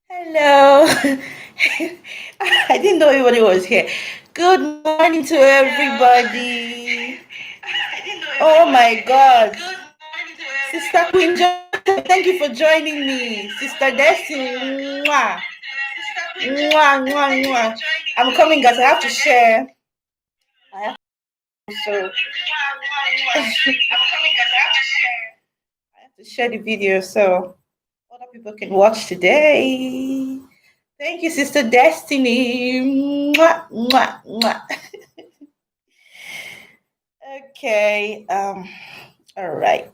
Hello. I didn't know anybody was here. Good morning to everybody. Oh my God. Sister Queen Joseph, thank you for joining me. Sister Destiny. Mwah. Mwah, mwah, mwah. I'm coming, guys. I have to share. I have so I have to share the video so other people can watch today. Thank you, Sister Destiny. Mwah, mwah, mwah. Okay. All right.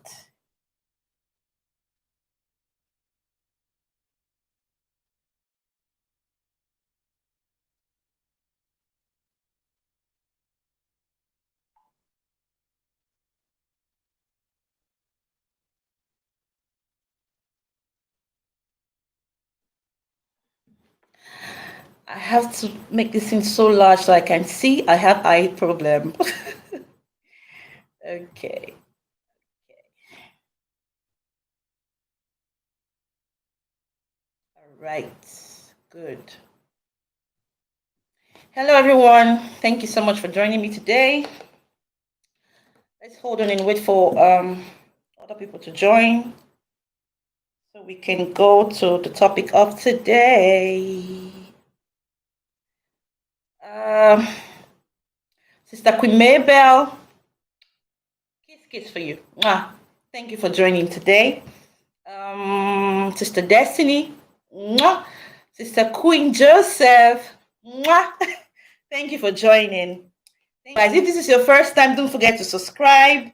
I have to make this thing so large so I can see. I have eye problem. Okay. All right. Good. Hello, everyone. Thank you so much for joining me today. Let's hold on and wait for other people to join so we can go to the topic of today. Um, Sister Queen Maybell, kiss for you. Mwah. Thank you for joining today. Sister Destiny, mwah. Sister Queen Joseph, mwah. Thank you for joining. Guys, if this is your first time, don't forget to subscribe.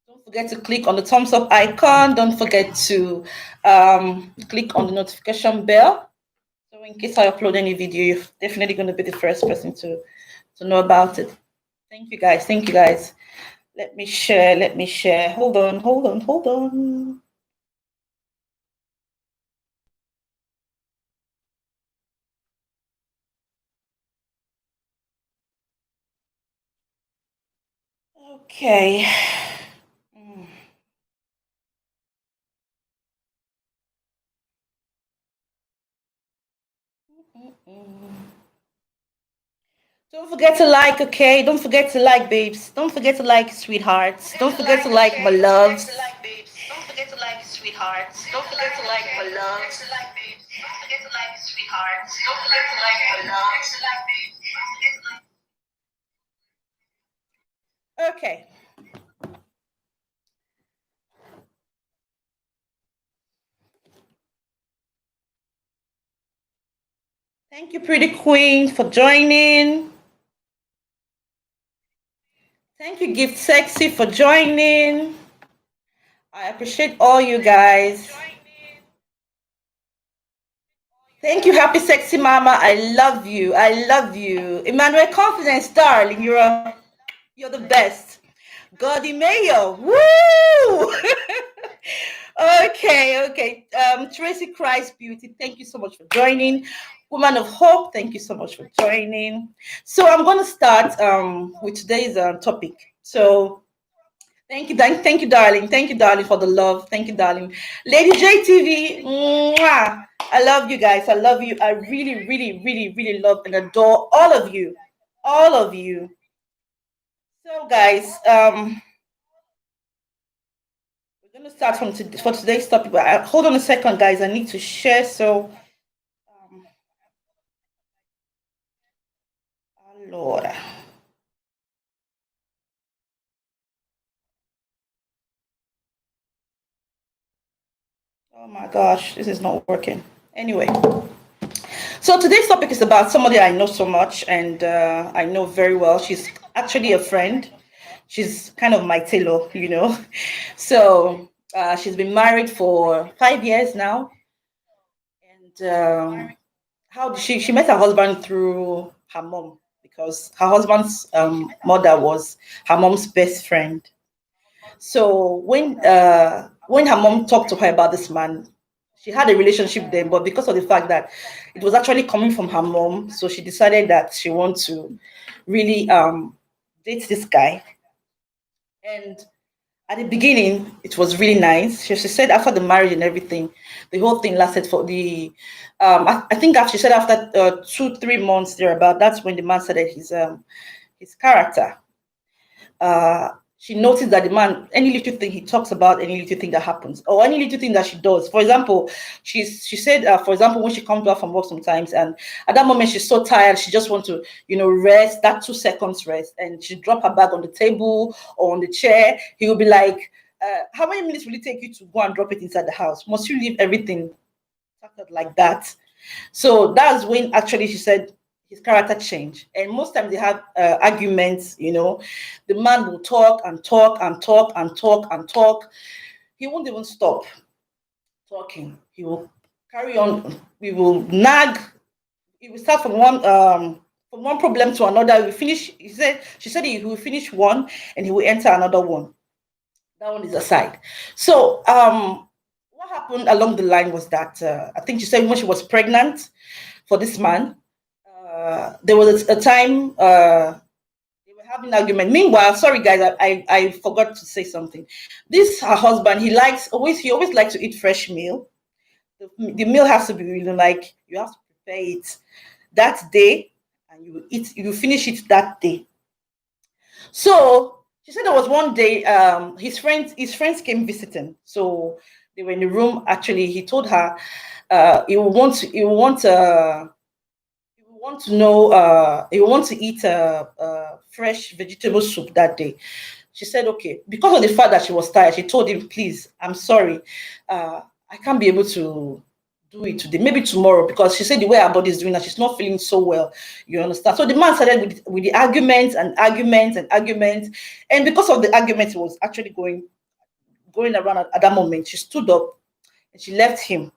Don't forget to click on the thumbs up icon. Don't forget to click on the notification bell. So in case I upload any video, you're definitely going to be the first person to know about it. Thank you, guys. Thank you, guys. Let me share. Let me share. Hold on. Hold on. Hold on. Okay. Don't forget to like, okay? Don't forget to like, babes. Don't forget to like, sweethearts. Don't forget to like, my loves. Don't forget to like, sweethearts. Don't forget to like, my loves. Don't forget to like, sweethearts. Don't forget to like, my loves. Okay. Thank you, pretty queen, for joining. Thank you, Gift Sexy, for joining. I appreciate all you guys. Thank you, Happy Sexy Mama. I love you. I love you. Emmanuel Confidence, darling. You're the best. Gordy Mayo. Woo! Okay. Tracy Christ Beauty, thank you so much for joining. Woman of Hope, thank you so much for joining. So I'm going to start with today's topic. So thank you, darling. Thank you, darling, for the love. Thank you, darling. Lady JTV, mwah! I love you guys. I love you. I really, really, really, really love and adore all of you. All of you. So, guys, we're going to start for today's topic. But hold on a second, guys. I need to share. So, allora. Oh my gosh, this is not working. Anyway, so today's topic is about somebody I know so much and I know very well. She's actually a friend. She's kind of my tailor, you know. So she's been married for 5 years now, and how did she met her husband through her mom because her husband's mother was her mom's best friend. So when her mom talked to her about this man, she had a relationship then, but because of the fact that it was actually coming from her mom, so she decided that she wants to really date this guy. And At the beginning, it was really nice. She said after the marriage and everything, the whole thing lasted for the, I think after she said after 2 3 months thereabout, that's when the man started his character. She noticed that the man, any little thing he talks about, any little thing that happens, or any little thing that she does. For example, she said, for example, when she comes back from work sometimes, and at that moment she's so tired, she just want to, rest, that 2 seconds rest, and she drop her bag on the table or on the chair. He will be like, "How many minutes will it take you to go and drop it inside the house? Must you leave everything started like that?" So that's when actually she said his character changed. And most times they have arguments, the man will talk and talk and talk and talk and talk. He won't even stop talking. He will carry on. We will nag. He will start from one problem to another. We finish. She said he will finish one and he will enter another one. That one is aside. So what happened along the line was that I think she said when she was pregnant for this man, there was a time they were having an argument. Meanwhile, sorry guys, I forgot to say something. This her husband, he always likes to eat fresh meal. The meal has to be, like you have to prepare it that day, and you finish it that day. So she said there was one day his friends came visiting. So they were in the room. Actually, he told her he will want to know he will want to eat fresh vegetable soup that day. She said okay, because of the fact that she was tired. She told him, please, I'm sorry, I can't be able to do it today, maybe tomorrow, because she said the way her body is doing that, she's not feeling so well. You understand? So the man started with the arguments and arguments and arguments, and because of the arguments, it was actually going around at that moment. She stood up and she left him.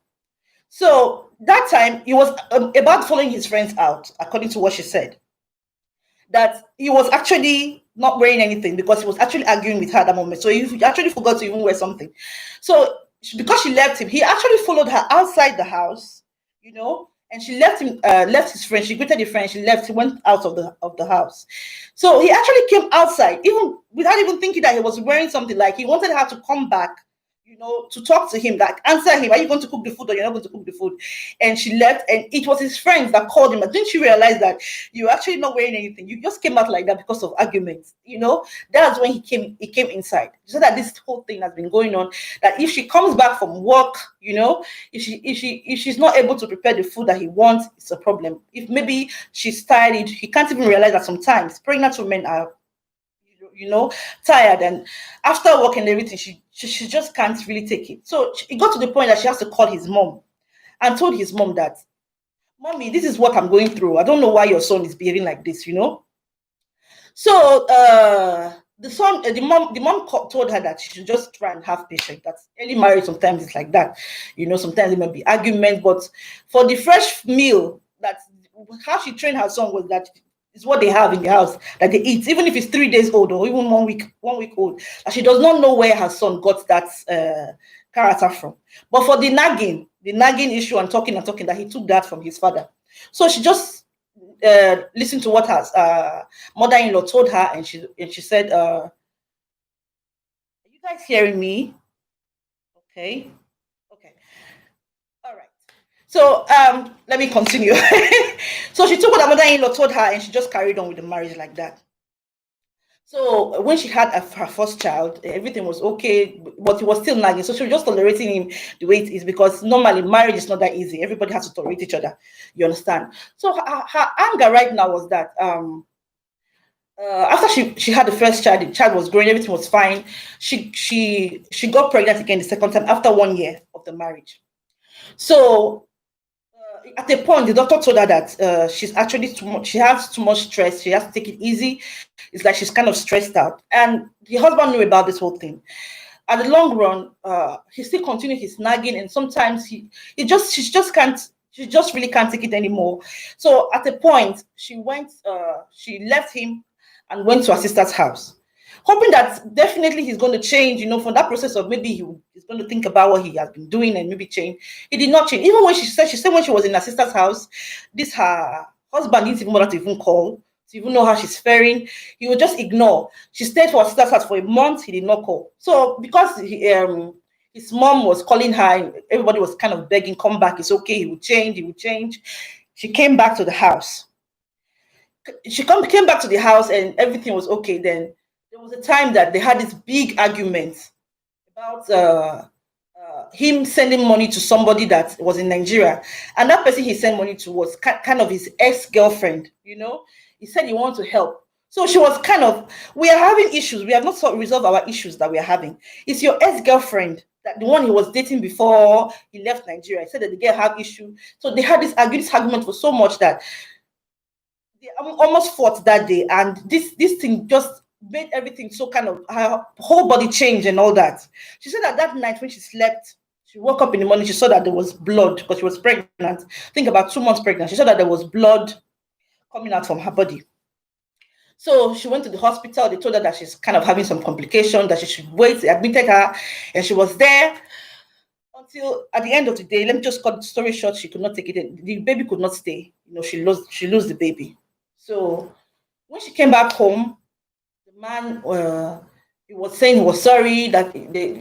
So that time he was about following his friends out, according to what she said. That he was actually not wearing anything because he was actually arguing with her at that moment. So he actually forgot to even wear something. So because she left him, he actually followed her outside the house, and she left him, left his friend. She greeted the friend. She left. He went out of the house. So he actually came outside, even without even thinking that he was wearing something. Like he wanted her to come back, to talk to him, like answer him. Are you going to cook the food or you're not going to cook the food? And she left, and it was his friends that called him. Didn't you realize that you're actually not wearing anything? You just came out like that because of arguments. That's when he came inside. So that this whole thing has been going on. That if she comes back from work, if she's not able to prepare the food that he wants, it's a problem. If maybe she's tired, he can't even realize that sometimes pregnant women are tired, and after work and everything, she just can't really take it. So it got to the point that she has to call his mom and told his mom that, mommy, this is what I'm going through. I don't know why your son is behaving like this. So the mom told her that she should just try and have patience. That's early marriage. Sometimes it's like that. Sometimes it might be argument, but for the fresh meal, that's how she trained her son, was that it's what they have in the house that they eat, even if it's 3 days old or even 1 week old. And she does not know where her son got that character from. But for the nagging issue and talking, that he took that from his father. So she just listened to what her mother-in-law told her, and she said, "Are you guys hearing me? Okay, okay, all right." So let me continue. So she took what her mother-in-law told her, and she just carried on with the marriage like that. So when she had her first child, everything was okay, but he was still nagging. So she was just tolerating him the way it is, because normally marriage is not that easy. Everybody has to tolerate each other. You understand? So her anger right now was that after she had the first child, the child was growing, everything was fine. She got pregnant again the second time after 1 year of the marriage. So at a point, the doctor told her that she's actually too much. She has too much stress. She has to take it easy. It's like she's kind of stressed out. And the husband knew about this whole thing. At the long run, he still continued his nagging, and sometimes she just really can't take it anymore. So at a point, she left him and went to her sister's house, hoping that definitely he's going to change, from that process of maybe he's going to think about what he has been doing and maybe change. He did not change. Even when she said when she was in her sister's house, this her husband didn't even bother to even call to even know how she's faring. He would just ignore. She stayed for her sister's house for a month. He did not call. So because his mom was calling her, and everybody was kind of begging, come back. It's okay. He would change. He would change. She came back to the house. Came back to the house and everything was okay. Then there was a time that they had this big argument about him sending money to somebody that was in Nigeria, and that person he sent money to was kind of his ex-girlfriend. He said he wanted to help. So she was kind of, we are having issues. We have not resolved our issues that we are having. It's your ex-girlfriend, that the one he was dating before he left Nigeria. He said that the girl had issue. So they had this argument for so much that they almost fought that day. And this thing just made everything so kind of, her whole body change and all that. She said that night when she slept, she woke up in the morning, she saw that there was blood because she was pregnant. I think about 2 months pregnant. She saw that there was blood coming out from her body. So she went to the hospital. They told her that she's kind of having some complications, that she should wait. They admitted her, and she was there until at the end of the day. Let me just cut the story short. She could not take it. The baby could not stay. She lost the baby. So when she came back home, the man he was saying he was sorry, that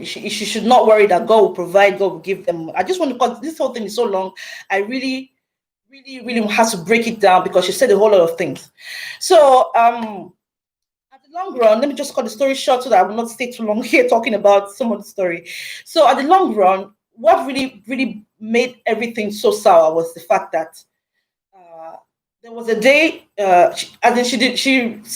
she should not worry, that God will provide, God will give them. I just want to cut, this whole thing is so long. I really had to break it down because she said a whole lot of things. So at the long run, let me just cut the story short so that I will not stay too long here talking about some of the story. So at the long run, what really made everything so sour was the fact that there was a day, she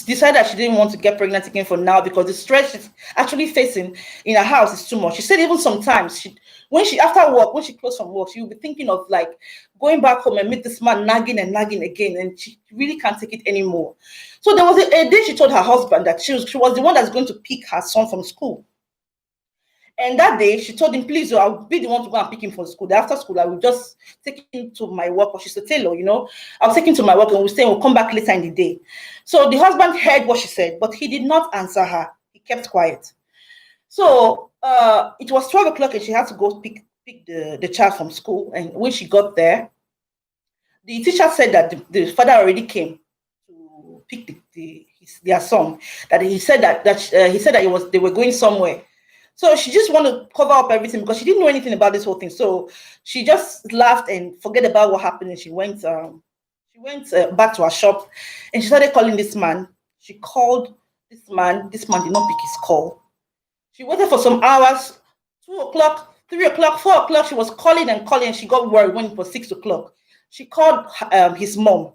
decided that she didn't want to get pregnant again for now because the stress she's actually facing in her house is too much. She said even sometimes after work, when she closed from work, she would be thinking of like going back home and meet this man nagging again, and she really can't take it anymore. So there was a day she told her husband that she was the one that's going to pick her son from school. And that day, she told him, please, I'll be the one to go and pick him from school. After school, I will just take him to my work. Or she's a tailor, I'll take him to my work and we'll come back later in the day. So the husband heard what she said, but he did not answer her. He kept quiet. So it was 12 o'clock and she had to go pick the child from school. And when she got there, the teacher said that the father already came to pick their son. That he said that they were going somewhere. So she just wanted to cover up everything because she didn't know anything about this whole thing. So she just laughed and forget about what happened. And she went back to her shop and she started calling this man. She called this man. This man did not pick his call. She waited for some hours, 2 o'clock, 3 o'clock, 4 o'clock. She was calling and calling. And she got worried when it was 6 o'clock. She called his mom.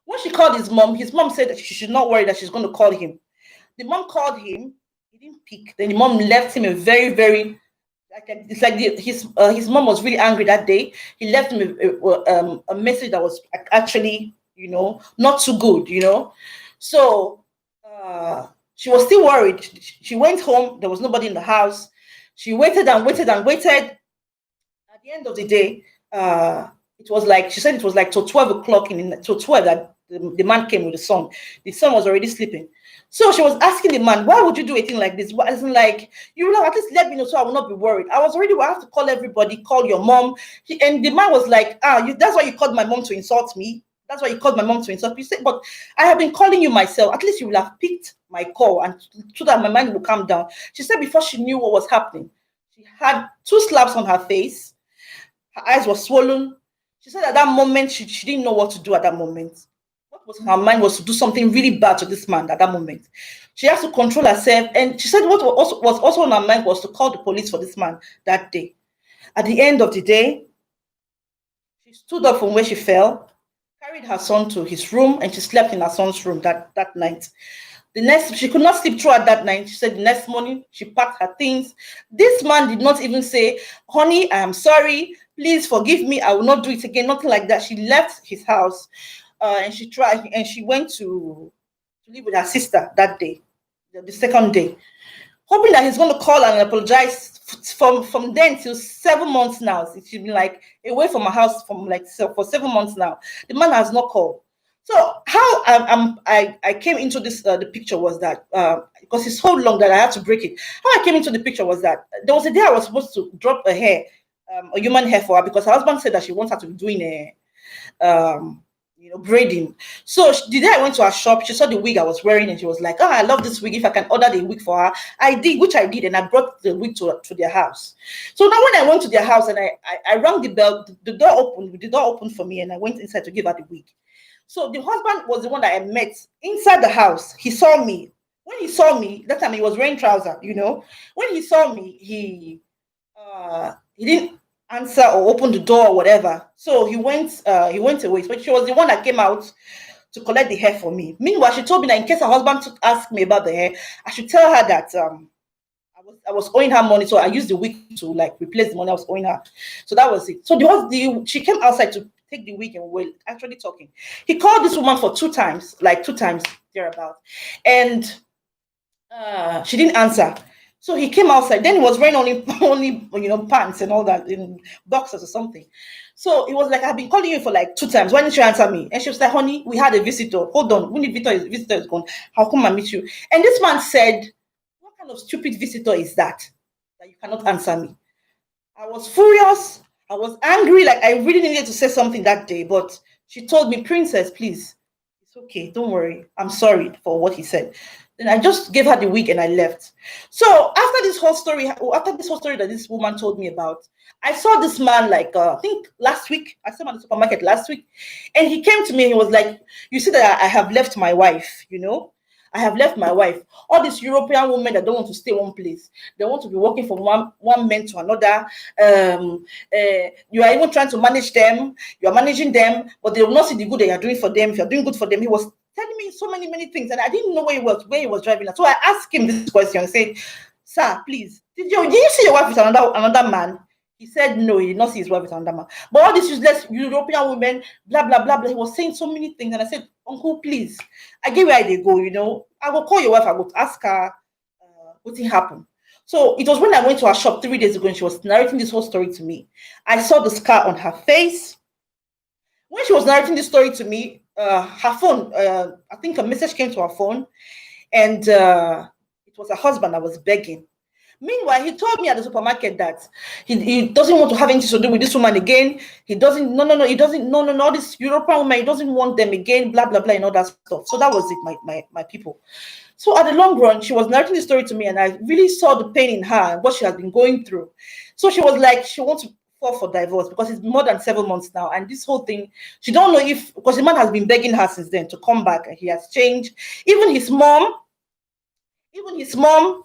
When she called his mom said that she should not worry, that she's going to call him. The mom called him. Didn't pick. Then the mom left him a very, very, his mom was really angry that day. He left him a message that was actually, not too good, So she was still worried. She went home. There was nobody in the house. She waited and waited and waited. At the end of the day, she said it was like till 12 o'clock till 12 that the man came with the son. The son was already sleeping. So she was asking the man, why would you do a thing like this? Why isn't like, you will at least let me know so I will not be worried. I have to call everybody, call your mom. And the man was like, that's why you called my mom to insult me. That's why you called my mom to insult me. Said, but I have been calling you myself. At least you will have picked my call and so that my mind will calm down. She said before she knew what was happening, she had 2 slaps on her face. Her eyes were swollen. She said at that moment, she didn't know what to do at that moment. What was in her mind was to do something really bad to this man at that moment. She has to control herself. And she said what was also on her mind was to call the police for this man that day. At the end of the day, she stood up from where she fell, carried her son to his room, and she slept in her son's room that night. She could not sleep throughout that night. She said the next morning, she packed her things. This man did not even say, honey, I am sorry. Please forgive me. I will not do it again. Nothing like that. She left his house. And she went to live with her sister that day, the second day, hoping that he's going to call and apologize. From then till 7 months now, she's been like away from her house for 7 months now. The man has not called. So how I came into this the picture was that because it's so long that I had to break it. How I came into the picture was that there was a day I was supposed to drop a human hair for her because her husband said that she wants her to be doing braiding. So the day I went to her shop, she saw the wig I was wearing, and she was like, "Oh, I love this wig. If I can order the wig for her," I did, which I did, and I brought the wig to their house. So now when I went to their house and I rang the bell, the door opened for me, and I went inside to give her the wig. So the husband was the one that I met inside the house. He saw me. When he saw me, that time he was wearing trousers. When he saw me, he didn't answer or open the door or whatever. So he went away. But she was the one that came out to collect the hair for me. Meanwhile, she told me that in case her husband to ask me about the hair, I should tell her that I was owing her money, so I used the wig to like replace the money I was owing her. So that was it. So she came outside to take the wig, and we were actually talking. He called this woman for two times thereabout, and she didn't answer. So he came outside. Then he was wearing only pants and all that, in boxers or something. So it was like, "I've been calling you for like two times. Why didn't you answer me?" And she was like, "Honey, we had a visitor. Hold on. When the visitor is gone, how come I meet you?" And this man said, "What kind of stupid visitor is that you cannot answer me?" I was furious. I was angry. Like, I really needed to say something that day. But she told me, "Princess, please, it's okay. Don't worry. I'm sorry for what he said." Then I just gave her the wig and I left. So after this whole story that this woman told me about, I saw this man like I think last week. I saw him at the supermarket last week, and he came to me and he was like, "You see that I have left my wife, I have left my wife. All these European women that don't want to stay one place, they want to be working from one man to another. You are even trying to manage them. You are managing them, but they will not see the good that you are doing for them. If you are doing good for them," he was telling me so many things, and I didn't know where he was driving at. So I asked him this question. I said, "Sir, please, did you see your wife with another man?" He said no, he did not see his wife with another man. But all these useless European women, blah blah blah blah. He was saying so many things, and I said, "Uncle, please, I get where they go. I will call your wife. I will ask her what happened." So it was when I went to her shop 3 days ago, and she was narrating this whole story to me. I saw the scar on her face. When she was narrating this story to me, her phone, I think a message came to her phone, and it was her husband that was begging. Meanwhile, he told me at the supermarket that he doesn't want to have anything to do with this woman again. He doesn't, no, he doesn't, no, all this European woman, he doesn't want them again, blah, blah, blah, and all that stuff. So that was it, my people. So at the long run, she was narrating the story to me, and I really saw the pain in her and what she has been going through. So she was like, she wants to fall for divorce because it's been more than 7 months now. And this whole thing, she don't know because the man has been begging her since then to come back, and he has changed. Even his mom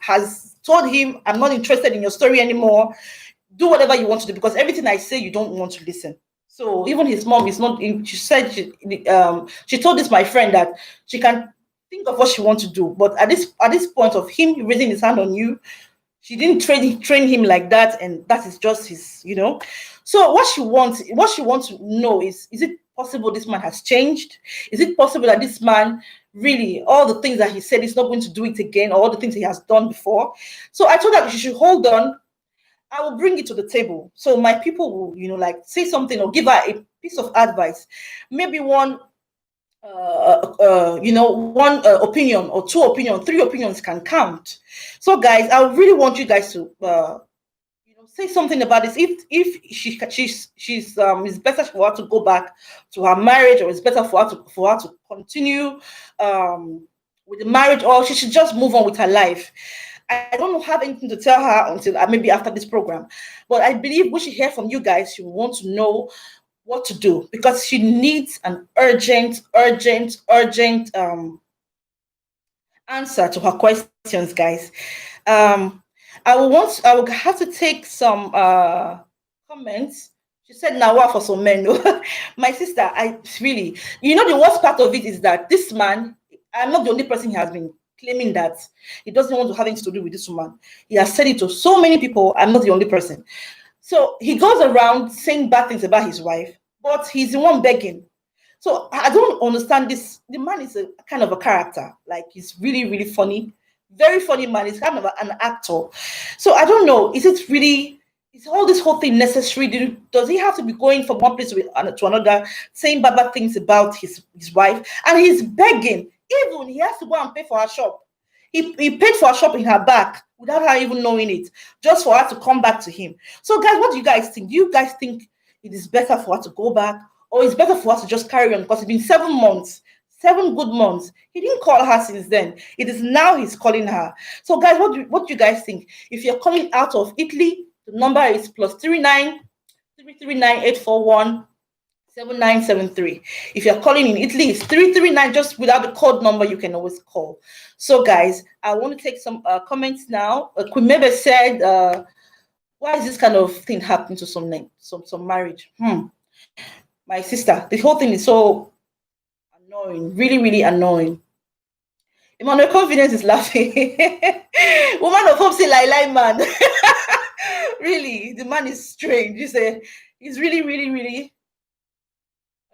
has told him, "I'm not interested in your story anymore. Do whatever you want to do, because everything I say, you don't want to listen." So even his mom is not. She said she told my friend that she can think of what she wants to do, but at this point of him raising his hand on you, she didn't train him like that, and that is just his. So what she wants to know is it possible this man has changed? Is it possible that this man really, all the things that he said, he's not going to do it again, or all the things he has done before? So I told her she should hold on. I will bring it to the table. So my people will, like, say something or give her a piece of advice. Maybe one one opinion or two opinions, three opinions can count. So guys, I really want you guys to say something about this. If she's it's better for her to go back to her marriage, or it's better for her to continue with the marriage, or she should just move on with her life. I don't have anything to tell her until maybe after this program, but I believe we should hear from you guys. She wants to know what to do, because she needs an urgent answer to her questions, guys. I will have to take some comments. She said, "Now what for some men?" My sister, I really, the worst part of it is that this man, I'm not the only person he has been claiming that he doesn't want to have anything to do with this woman. He has said it to so many people. I'm not the only person. So he goes around saying bad things about his wife, but he's the one begging. So I don't understand this. The man is a kind of a character. Like, he's really, really funny. Very funny man. He's kind of an actor. So I don't know. Is all this whole thing necessary? Does he have to be going from one place to another, saying bad things about his wife? And he's begging. Even he has to go and pay for her shop. He paid for her shop in her back without her even knowing it, just for her to come back to him. So guys, what do you guys think? Do you guys think it is better for her to go back, or it's better for us to just carry on because it's been 7 months, 7 good months. He didn't call her since then. It is now he's calling her. So, guys, what do you guys think? If you're calling out of Italy, the number is +39 339 841 7973. If you're calling in Italy, it's 339. Just without the code number, you can always call. So, guys, I want to take some comments now. Kwimebe said, why is this kind of thing happening to some marriage? My sister, the whole thing is so annoying, really, really annoying. Emmanuel Confidence is laughing. Woman of hope say lie man. Really, the man is strange. He's really, really, really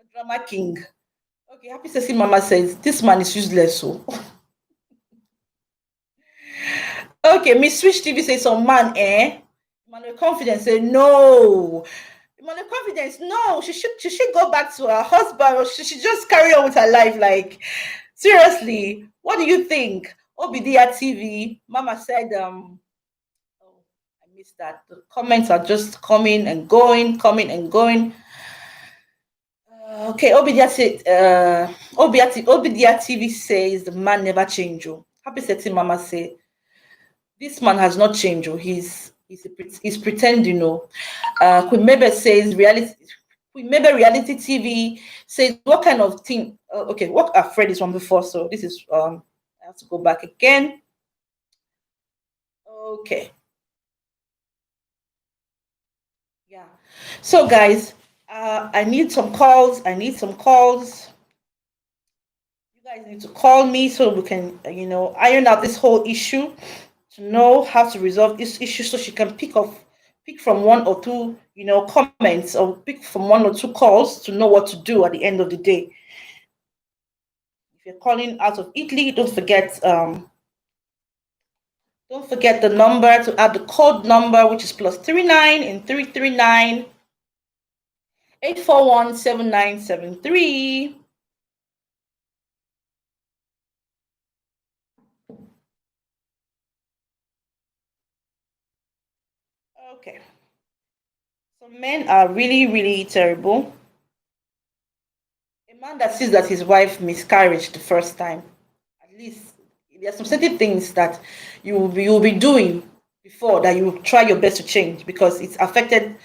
a drama king. Okay, Happy Sexy Mama says this man is useless. So okay, Miss Switch TV says some man, Emmanuel Confidence say no. Emmanuel Confidence, no, she should go back to her husband, or she should just carry on with her life. Like, seriously, what do you think? Obidia TV, Mama said, oh, I missed that. The comments are just coming and going, coming and going. Okay, Obidia TV says the man never changed. Happy Sexy Mama say this man has not changed. He's pretending. Kwimebe says reality TV says what kind of thing? Okay, what I've read this one before, so this is I have to go back again. Okay. Yeah. So guys, I need some calls. You guys need to call me so we can, iron out this whole issue, to know how to resolve this issue, so she can pick from one or two, comments, or pick from one or two calls to know what to do at the end of the day. If you're calling out of Italy, don't forget the number, to add the code number, which is +39 and 339 841 7973. Okay. So men are really, really terrible. A man that sees that his wife miscarried the first time, at least there are some certain things that you will be doing before, that you will try your best to change because it's affected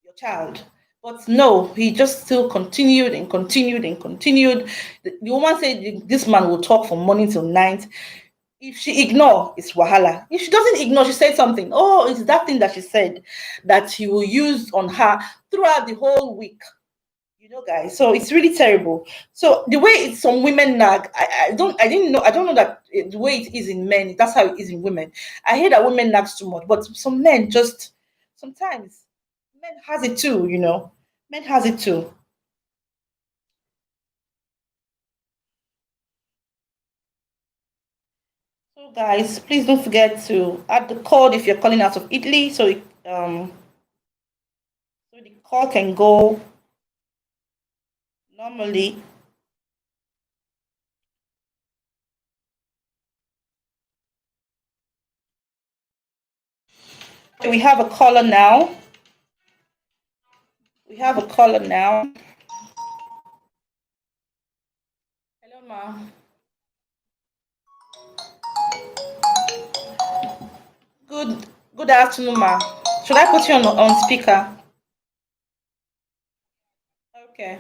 your child. But no, he just still continued and continued and continued. The woman said this man will talk from morning till night. If she ignore, it's wahala. If she doesn't ignore, she said something. Oh, it's that thing that she said that he will use on her throughout the whole week. Guys. So it's really terrible. So the way some women nag, I don't know that the way it is in men, that's how it is in women. I hear that women nag too much, but some men just sometimes men has it too. Men has it too. So guys, please don't forget to add the code if you're calling out of Italy, so the call can go normally. We have a caller now. Hello, ma. Good afternoon, ma. Should I put you on speaker? Okay.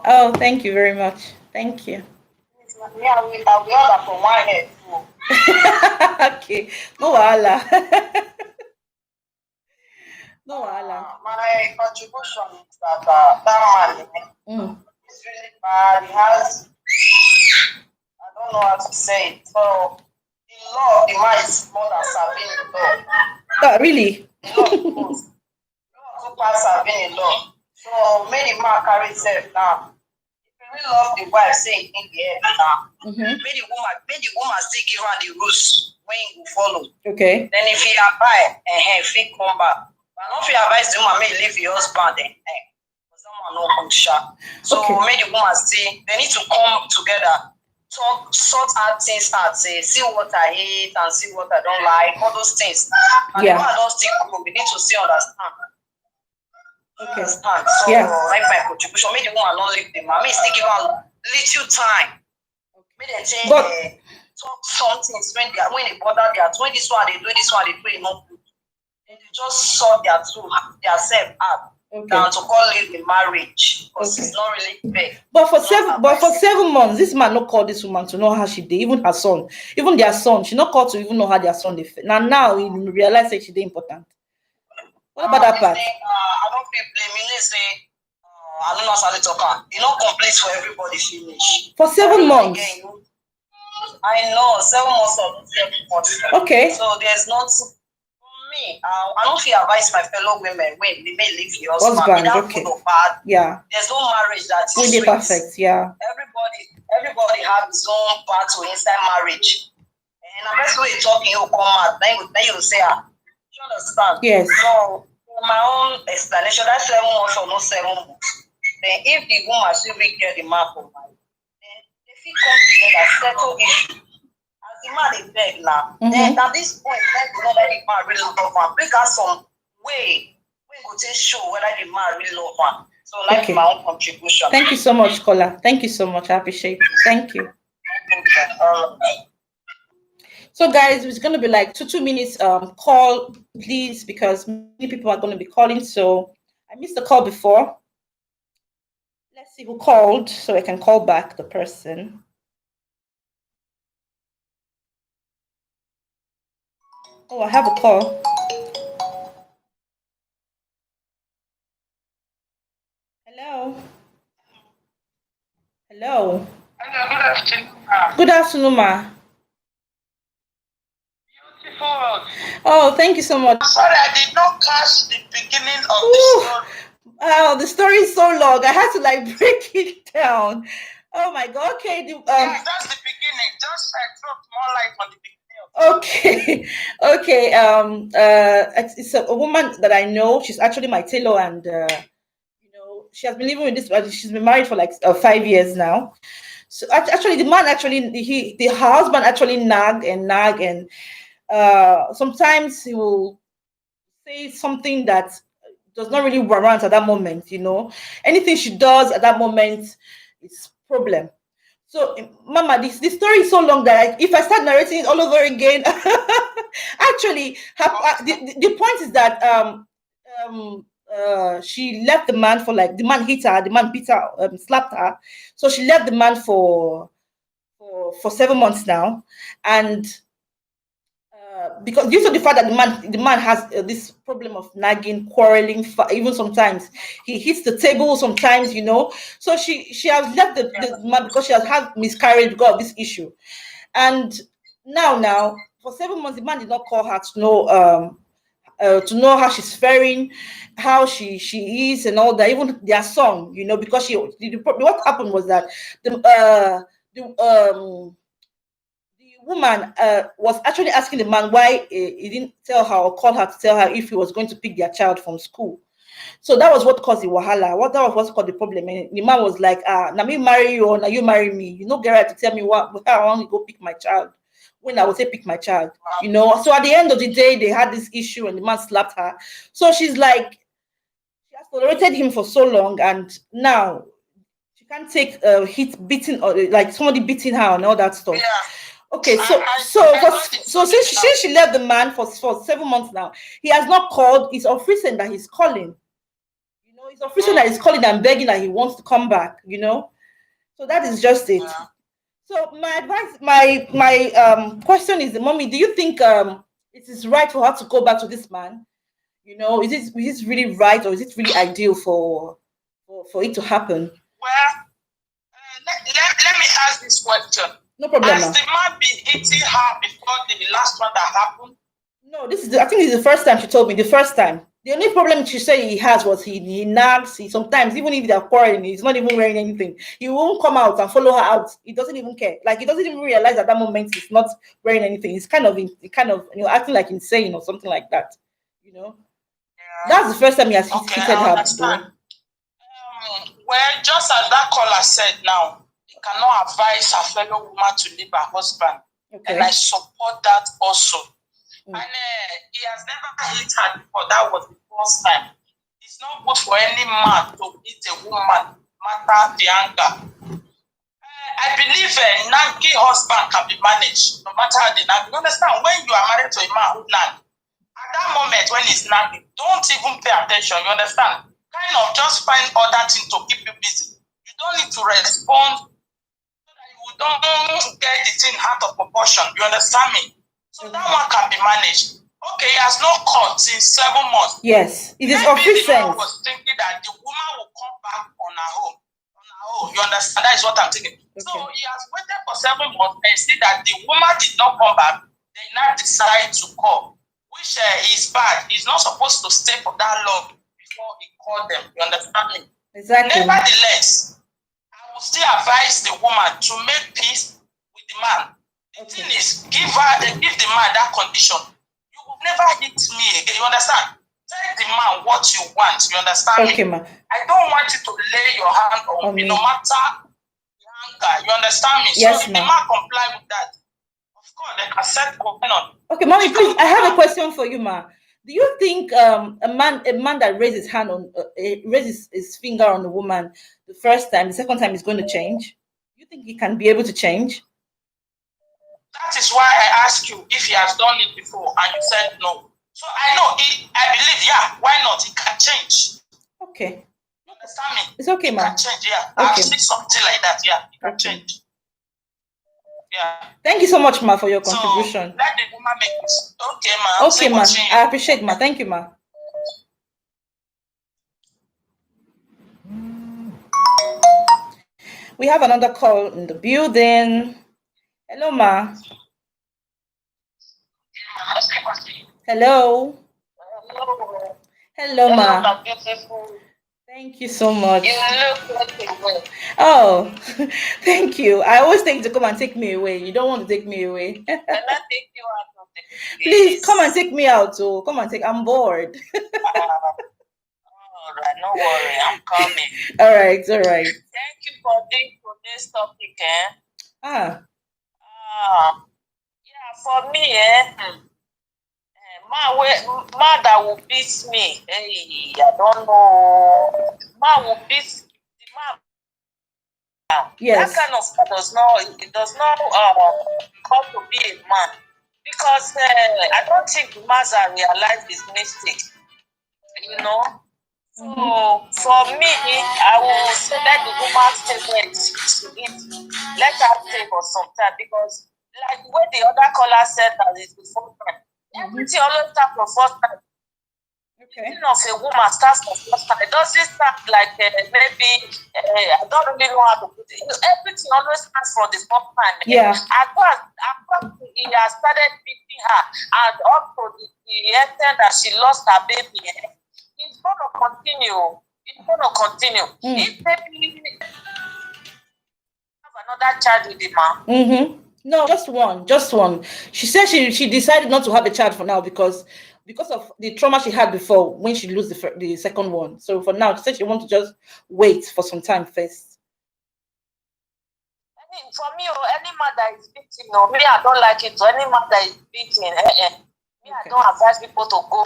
Oh, thank you very much. Thank you. Okay. No wahala. No wahala. My contribution is that that man is really bad. He has, I don't know how to say it. So the law of the man is more than serving the law. Oh, really? The law goes. Two parts serving the law. So many man carry himself now. If you really love the wife, say it in the head now. Make the woman still give her the rules when you follow. Okay. Then if he abide, if he come back. But not if you advise the woman, may leave your husband, someone no come sharp. So make the woman stay. They need to come together, talk, sort out things out, see what I hate and see what I don't like, all those things. And the woman don't still come. We need to see understand. Understand? So, like my contribution, make the woman not leave the man. Me still give her little time. Make them say, talk some things when they bother their when this one they do this one they do it not good. They just sort their self out. Than to call it the marriage because it's not really fair. But for 7 months, this man not called this woman to know how she did. Even her son, even their son, she not called to even know how their son did. Now he realize that she did important. What about that part? I don't feel blame. You say I don't know how to talk. You know, complete for everybody finish. For 7 months. Again, I know 7 months or 7 months. Okay. So there's not. Me, I don't feel advise my fellow women when they may leave your husband without good or bad. Yeah. There's no marriage that's really perfect. Yeah. Everybody have his own battle inside marriage. And the best way talking, you come out, then you say, you understand? Yes. So for my own explanation, that's 7 months or no 7 months. Then if the woman still will get the man for marriage, then if he come together, settle issue. The man is beg now. Then at this point, let know that the man really love him. Bring out some way we go to show whether the man really love him. So like my own contribution. Thank you so much, Kola. Thank you so much. I appreciate it. Thank you. So guys, it's gonna be like 2 minutes call, please, because many people are gonna be calling. So I missed the call before. Let's see who called so I can call back the person. Oh, I have a call. Hello. Hello. Hello, good afternoon. Good afternoon, ma. Beautiful. Oh, thank you so much. Sorry, I did not catch the beginning of the story. Oh, the story is so long. I had to like break it down. Oh my God. Okay. Yeah, that's the beginning. Just throw more light on the beginning. Okay. Okay. It's a woman that I know. She's actually my tailor, and she has been living with this. She's been married for like 5 years now. So actually, the man her husband actually nag, and sometimes he will say something that does not really warrant at that moment. Anything she does at that moment is problem. So, Mama, this story is so long that if I start narrating it all over again, actually, the point is that she left the man for the man hit her, the man beat her, slapped her. So she left the man for 7 months now, and because due to the fact that the man has this problem of nagging, quarreling, even sometimes he hits the table. Sometimes, so she has left the man because she has had miscarriage because of this issue, and now for 7 months the man did not call her to know how she's faring, how she is, and all that. Even their son, because what happened was that the woman was actually asking the man why he didn't tell her or call her to tell her if he was going to pick their child from school. So that was what caused the wahala. That was what caused the problem. And the man was like, now me marry you or now you marry me. You know, get right to tell me where I want to go pick my child. When I would say pick my child, So at the end of the day, they had this issue and the man slapped her. So she's like, she has tolerated him for so long, and now she can't take beating, or like somebody beating her and all that stuff. Yeah. Okay, so since she left the man for 7 months now, he has not called. It's official that he's calling. It's official that he's calling and begging that he wants to come back. So that is just it. Yeah. So my advice, my question is, Mommy, do you think it is right for her to go back to this man? Is it really right, or is it really ideal for it to happen? Well, let me ask this question. No problem. Has the man been hitting her before the last one that happened? No, I think this is the first time she told me. The first time. The only problem she said he has was he nags. He sometimes, even if they're quarreling, he's not even wearing anything. He won't come out and follow her out. He doesn't even care. Like, he doesn't even realize at that moment he's not wearing anything. He's kind of acting like insane or something like that. Yeah. That's the first time he has hit her. Well, just as that caller said now, he cannot advise her fellow woman to leave her husband. Okay. And I support that also. And he has never hit her before. That was the first time. It's not good for any man to beat a woman, matter the anger. I believe a nagging husband can be managed, no matter how they nag. You understand? When you are married to a man who nag, at that moment when he's nagging, don't even pay attention. You understand? Kind of just find other things to keep you busy. You don't need to respond so that you don't get the thing out of proportion. You understand me? So that one can be managed. Okay, he has not caught since 7 months. Yes, it is Maybe the man official. was thinking that the woman will come back on her own. You understand? That is what I'm thinking. Okay. So he has waited for 7 months and see that the woman did not come back. They now decide to call, which is bad. He's not supposed to stay for that long before he called them. You understand me? Exactly. Nevertheless, I will still advise the woman to make peace with the man. The thing is, give the man that condition. You will never hit me again. You understand? Tell the man what you want. You understand me? Ma. I don't want you to lay your hand on me, no matter the anger. You understand me? Yes, so if the man comply with that, of course, they can set going on. Okay, mommy, please, I have a question for you, ma. Do you think a man that raises his finger on a woman the first time, the second time is going to change? Do you think he can be able to change? That is why I asked you if he has done it before, and you said no. So I know, I believe, yeah, why not? It can change. Okay. You understand me? It's okay, it ma. Can change, yeah. Okay. I've seen something like that, yeah. It can change. Yeah. Thank you so much, ma, for your contribution. So let the woman make this. Okay, ma. Okay, ma. I appreciate, ma. Thank you, ma. We have another call in the building. Hello, ma. Hello. Hello, ma. Thank you so much. You look like a Oh, thank you. I always think to come and take me away. You don't want to take me away. Can I take you out of the Please come and take me out. So come and take. I'm bored. All right, no worry. I'm coming. All right. Thank you for this topic, yeah, for me, man that will beat me. Hey, I don't know. Man will beat the man. Yes. That kind of stuff does not come to be a man, because I don't think the man realize his mistake. You know. So for me, I will say let the woman stay where she is. Let her stay for some time, because like what the other caller said that is the first time. Everything always starts for first time. Okay. Of a woman starts for first time. It doesn't start like maybe I don't really know how to put it. Everything always starts from the first time. Yeah. After he has started beating her, and up to the extent that she lost her baby, it's going to continue. If maybe have another child with the man. No, just one. She said she decided not to have a child for now because of the trauma she had before when she lose the second one. So for now, she said she wants to just wait for some time first. For me, any man that is beating, me, I don't like it. So any man that is beating, me, I don't advise people to go.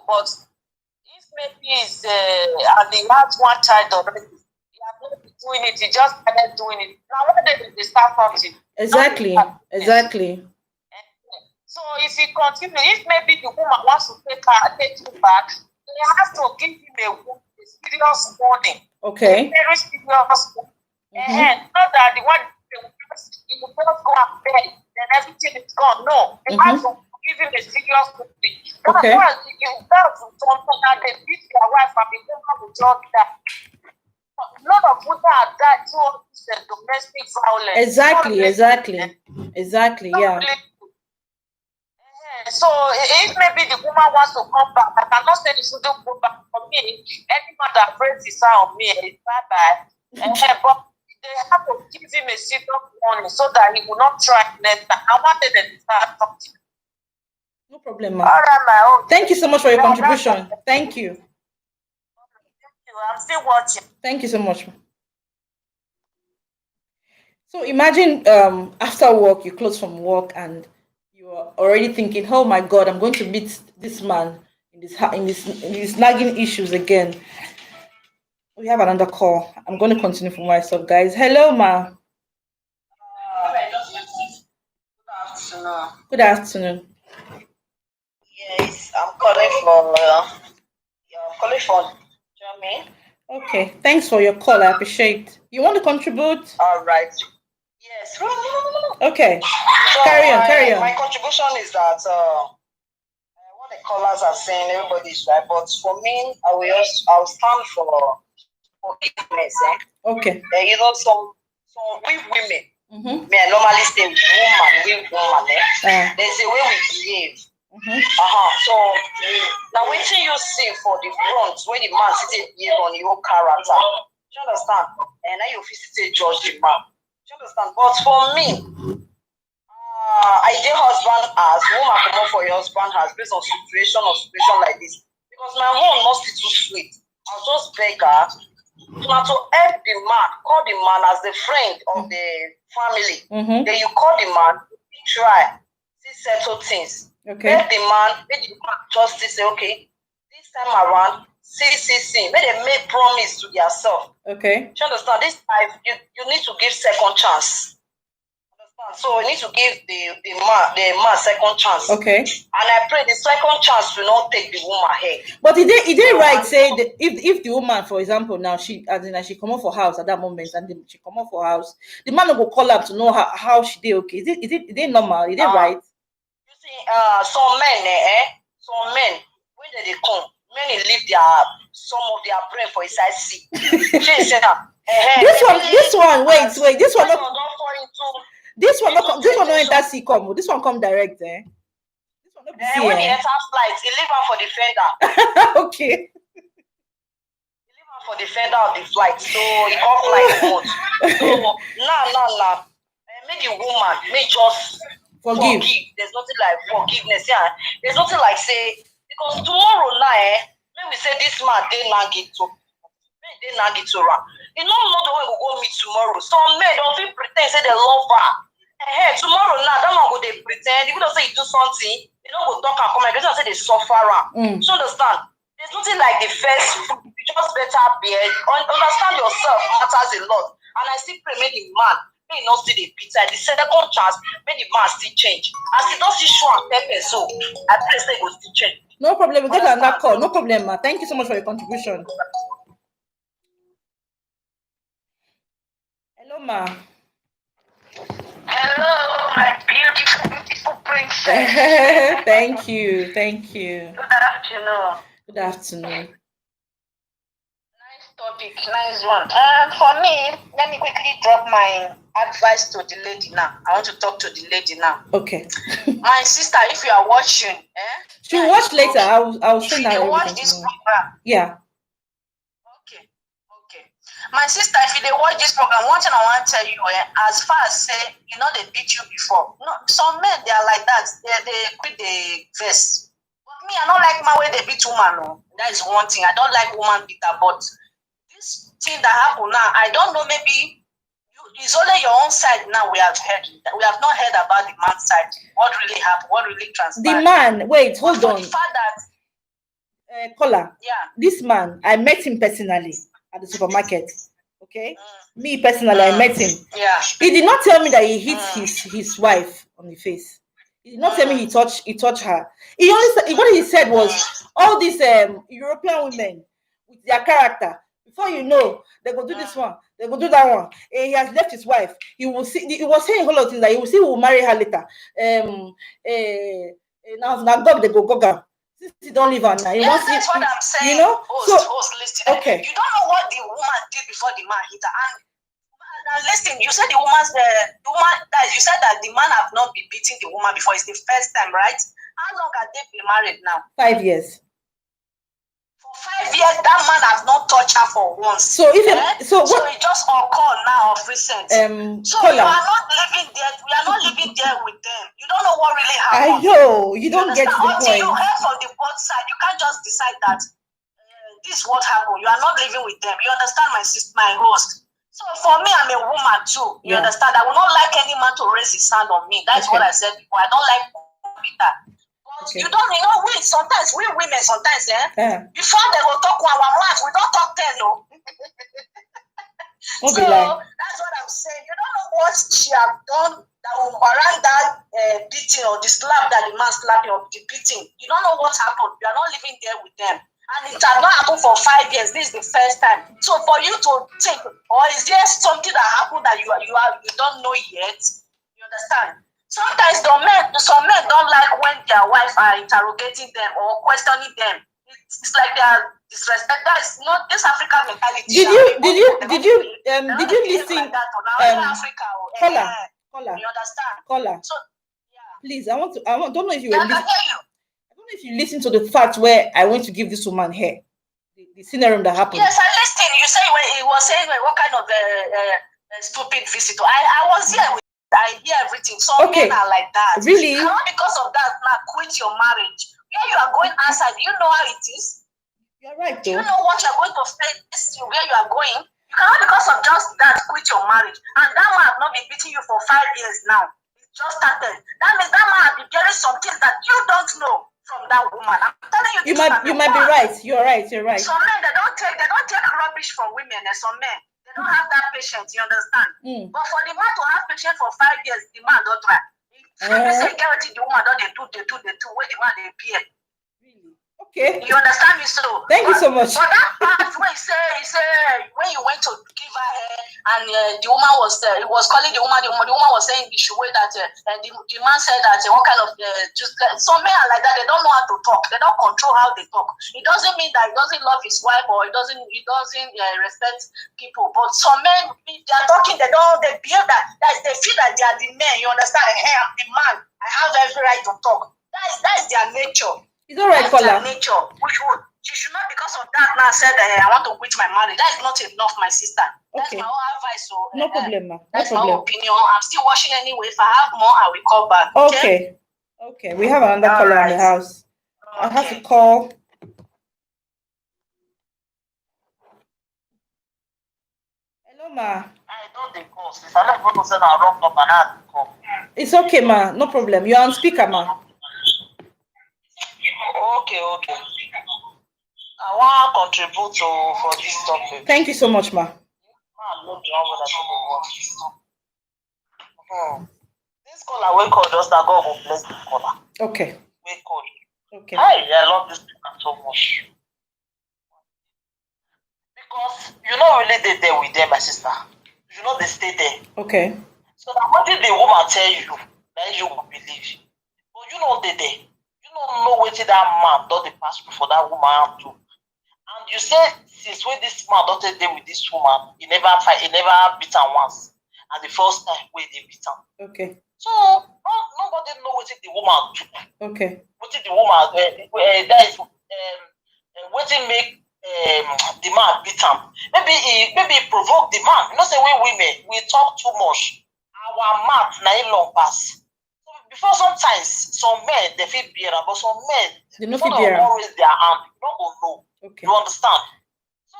But if maybe it's and he has one child already, he has not been doing it. He just started doing it. Now, when they start something? Exactly. So if he continue, if maybe the woman wants to take him back, they have to give him a serious warning. Okay. A very serious warning. Not that the one he will just go and bed, then everything is gone. No, they have to give him a serious warning. Okay. That's something that they beat their wife and the woman will just die. A lot of women are died through domestic violence. Exactly. Yeah. So if maybe the woman wants to come back, I cannot say she shouldn't go back. For me, any man that breaks his hand on me is bad. But they have to give him a serious warning so that he will not try next time. I wanted them to start something. No problem, All right, my own. Thank you so much for your contribution. Thank you. I'm still watching. Thank you so much. So imagine after work, you close from work and you are already thinking, oh my God, I'm going to meet this man in these nagging issues again. We have another call. I'm going to continue for myself, guys. Hello, ma. Afternoon. Good afternoon. Yes, I'm calling for. I'm calling for Germany. Okay, thanks for your call. I appreciate. You want to contribute? All right. Yes. Okay, So carry my on. contribution is that what the callers are saying, everybody's right. But for me, I'll stand for forgiveness. Okay. You know, some we women, Mm-hmm. may I normally say we woman. There's a way we behave. Mm-hmm. So now waiting you see for the front where the man sitting here on your character. Do you understand? And now you physically judge the man. Do you understand? But for me, I did husband as woman come up for your husband has based on situation like this. Because my home not still too sweet. I'll just beg her now to help the man, call the man as the friend of the family. Mm-hmm. Then you call the man, try, see settle things. Okay. Let the man just say, okay, this time around, see. Make them make promise to yourself. Okay. Do you understand? This life, you need to give second chance. Understand? So you need to give the man second chance. Okay. And I pray the second chance will not take the woman head. But is it right say that if the woman, for example, now she come out for house at that moment and then she come out for house, the man will call up to know how she did. Okay, is it normal? Is it right? You see, some men, when they come, men they leave some of their brain for inside sea. This one, wait, this one not. This one no enter sea come. This one come direct, eh? This one not be sea, when he enter flight, he leave her for the fender. Okay. He leave her for the fender of the flight, so he can't fly remote. So now, make the woman may just forgive. There's nothing like forgiveness, yeah. There's nothing like say because tomorrow now, when we say this man they nag it to. You don't know the way we go meet tomorrow. Some men don't feel pretend say they love her. Hey, tomorrow now, that man go they pretend. If you don't say you do something, they don't go talk and come. They don't say they suffer her. So understand? There's nothing like the first. You just better be understand yourself matters a lot. And I still pray make the man may not see the pizza. The second chance, make the man still change. As he don't see show and pepper, so I pray say he will still change. No problem. We get another call. No problem, ma. Thank you so much for your contribution. Hello, ma. Hello, my beautiful princess. Thank you. Good afternoon. Good afternoon. Nice topic, nice one. For me, let me quickly drop my advice to the lady now. I want to talk to the lady now. Okay. My sister, if you are watching, she'll watch later. I'll show her. If you watch this program, yeah. Okay. My sister, if you watch this program, one thing I want to tell you, as far as say, they beat you before. No, some men they are like that. They quit the verse. But me, I don't like my way they beat woman. No. That is one thing. I don't like woman beater. But this thing that happened now, I don't know. Maybe it's only your own side now. We have heard. We have not heard about the man's side. What really happened? What really transpired? The man. Wait, hold on. The fact that caller. Yeah. This man, I met him personally at the supermarket. Okay. Me personally, I met him. Yeah. He did not tell me that he hit his wife on the face. He did not tell me he touched her. He only what he said was all these European women with their character. Before you know, they go do this one, they go do that one. He has left his wife. He will see. He was saying a whole lot of things that he will see. Who will marry her later. Now God they go go. Since he don't live on now, that's what I'm saying. Host, listen. Okay. You don't know what the woman did before the man hit her. And listen, you said the woman that you said that the man have not been beating the woman before. It's the first time, right? How long have they been married now? 5 years. For 5 years, that man has not touched her for once. So if so it just occurred now of recent. So you are not living there. We are not living there with them. You don't know what really happened. I know you don't get the point. Until you hear from the both side, you can't just decide that this is what happened. You are not living with them. You understand, my sister, my host. So for me, I'm a woman too. You understand? I will not like any man to raise his hand on me. That's what I said before. I don't like that. But But Okay. you don't know, we women sometimes, before they will talk 1 month, we don't talk 10, no. Won't So be lying. that's what I'm saying. You don't know what she have done that will warrant that beating or the slap that the man slapped or the beating. You don't know what happened. You are not living there with them. And it has not happened for 5 years. This is the first time. So for you to think, or is there something that happened that you don't know yet? You understand? Sometimes some men don't like when their wife are interrogating them or questioning them. It's like they are disrespect. That is not this African mentality. Did you listen? Caller. You understand? Caller. So yeah. Please, I don't know if you were I can listening. hear you. I don't know if you listened to the fact where I went to give this woman hair. The scenario that happened. Yes, I listened. You say when he was saying what kind of stupid visitor. I was here with. I hear everything. Some men are like that. Really? Not because of that, now quit your marriage. Where you are going outside, do you know how it is? You're right, Do though. you know what you're going to face where you are going? You cannot, because of just that, quit your marriage. And that man have not been beating you for 5 years now. It just started. That means that man has been getting some things that you don't know from that woman. I'm telling you, you might be right. You're right. Some men, they don't take rubbish from women. And some men, they don't have that patience. You understand? But for the man to have patience for 5 years, the man don't try. If you say guarantee the woman don't they do where the man they appear. Really? Okay. You understand me? So thank you so much. But that part where he say when you went to give her hair and the woman was he was calling the woman was saying the way that and the man said that what kind of just some men are like that. They don't know how to talk. They don't control how they talk. It doesn't mean that he doesn't love his wife or he doesn't respect people. But some men, they are talking. They feel that they feel that they are the men. You understand? Hey, I'm the man. I have every right to talk. That is their nature. It's all right, Paula. Nature. She should not, because of that, now said I want to quit my marriage. That is not enough, my sister. That's my own advice. So no problem, ma. That's my opinion. I'm still watching anyway. If I have more, I will call back. Okay. We have another caller in the house. I have to call. Hello, ma. I don't think call. If I don't go to send a wrong number, I call. It's okay, ma. No problem. You're on speaker, ma. Okay. I want to contribute for this topic. Thank you so much, ma. This caller will call just that God will bless the caller. Okay. We call. Okay. I love this people so much. Because you know really they there with them, my sister. You know they stay there. Okay. So that what did the woman tell you that you will believe? But you know they there. You don't know what that man does the passport for that woman to. And you say since when this man don't take with this woman, he never beat her once. And the first time when they beat her. Okay. So nobody know what the woman do. Okay. What the woman that is what make the man beat him. Maybe he provoke the man. You know, say we women we talk too much. Our mouth na long pass. So before sometimes some men they feel beer, but some men they don't raise their hand. You don't go know. Okay. You understand? So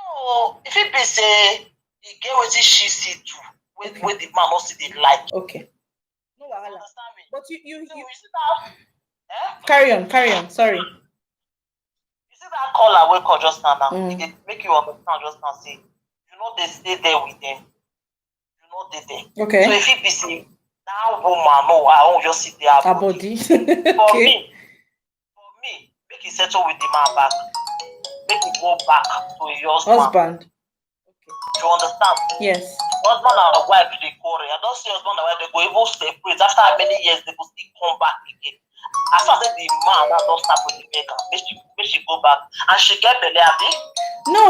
if it be say he get what she see do, when the man also did like. Okay. No wahala. Understand me? But you see that? Carry on. Sorry. You see that caller we call just now. It make you understand just now. Say you know they stay there with them. You know they there. Okay. So if it be say that woman, no, I won't just sit there. Her body. For me, make it settle with the man back. Make it go back to your husband. Okay. You understand? Yes. Husband and wife they quarrel. I don't see husband and wife they go even separate. After many years they will still come back again. As far as the man that don't start with the maker, make she go back and she get belly at it. No,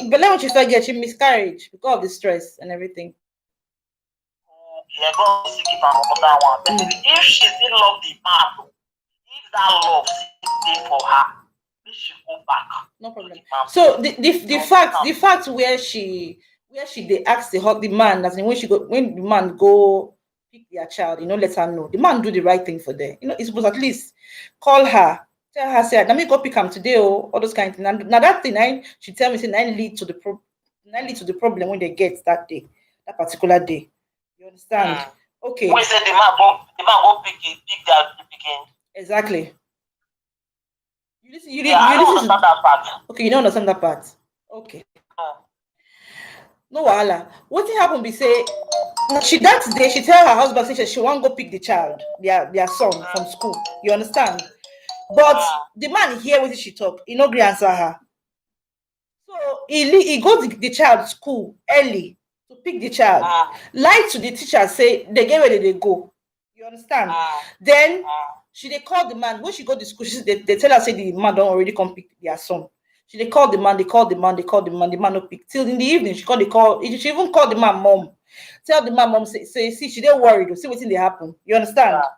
belly when she started getting, she miscarriage because of the stress and everything. Yeah, God will keep her on that one. But if she still love the man, if that love is for her, she go back. No problem. So the fact where she they ask the man, as in when the man go pick their child, let her know. The man do the right thing for them. It's supposed at least call her, tell her, say, let me go pick him today, all those kind of things. Now that thing, she tell me, say, lead to the problem when they get that day, that particular day. You understand? Okay. When say the man go pick their picking. Exactly. I don't understand that part. Okay, you don't understand that part. Okay. No wahala. What happened be say that day she tell her husband say she won't go pick the child, their son from school. You understand? But the man hear what she talk, he no agree answer her. So he go to the child school early to pick the child. Lie to the teacher, say they get where they go. You understand? Then they call the man. When she go to school, they tell her say the man don't already come pick their son. They call the man, the man no pick. Till in the evening, she even called the man mom. Tell the man mom, say see, she didn't worry, see what's in the happen. You understand? Yeah.